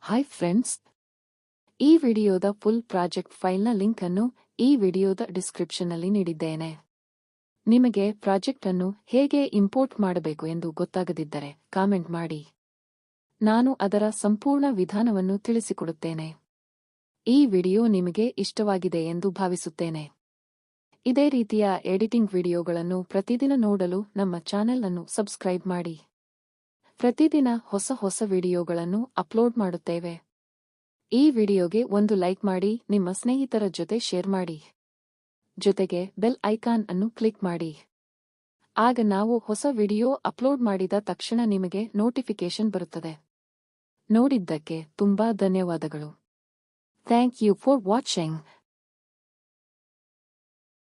Hi friends, ಈ ವಿಡಿಯೋದ full project ಫೈಲ್ನ link ಅನ್ನು ಈ ವಿಡಿಯೋದ ಡಿಸ್ಕ್ರಿಪ್ಷನ್ನಲ್ಲಿ ನೀಡಿದ್ದೇನೆ. ನಿಮಗೆ ಪ್ರಾಜೆಕ್ಟ್ ಅನ್ನು ಹೇಗೆ ಇಂಪೋರ್ಟ್ ಮಾಡಬೇಕು ಎಂದು ಗೊತ್ತಾಗದಿದ್ದರೆ ಕಾಮೆಂಟ್ ಮಾಡಿ. ನಾನು ಅದರ ಸಂಪೂರ್ಣ ವಿಧಾನವನ್ನು ತಿಳಿಸಿಕೊಡುತ್ತೇನೆ. ಈ ವಿಡಿಯೋ ನಿಮಗೆ ಇಷ್ಟವಾಗಿದೆ ಎಂದು ಭಾವಿಸುತ್ತೇನೆ. ಇದೇ ರೀತಿಯ ಎಡಿಟಿಂಗ್ ವಿಡಿಯೋಗಳನ್ನು ಪ್ರತಿದಿನ ನೋಡಲು ನಮ್ಮ ಚಾನೆಲ್ ಅನ್ನು ಸಬ್ಸ್ಕ್ರೈಬ್ ಮಾಡಿ. ಪ್ರತಿದಿನ ಹೊಸ ವಿಡಿಯೋಗಳನ್ನು ಅಪ್ಲೋಡ್ ಮಾಡುತ್ತೇವೆ. ಈ ವಿಡಿಯೋಗೆ ಒಂದು ಲೈಕ್ ಮಾಡಿ, ನಿಮ್ಮ ಸ್ನೇಹಿತರ ಜೊತೆ ಶೇರ್ ಮಾಡಿ. ಜೊತೆಗೆ ಬೆಲ್ ಐಕಾನ್ ಅನ್ನು ಕ್ಲಿಕ್ ಮಾಡಿ. ಆಗ ನಾವು ಹೊಸ ವಿಡಿಯೋ ಅಪ್ಲೋಡ್ ಮಾಡಿದ ತಕ್ಷಣ ನಿಮಗೆ ನೋಟಿಫಿಕೇಶನ್ ಬರುತ್ತದೆ. ನೋಡಿದ್ದಕ್ಕೆ ತುಂಬಾ ಧನ್ಯವಾದಗಳು. Thank you for watching.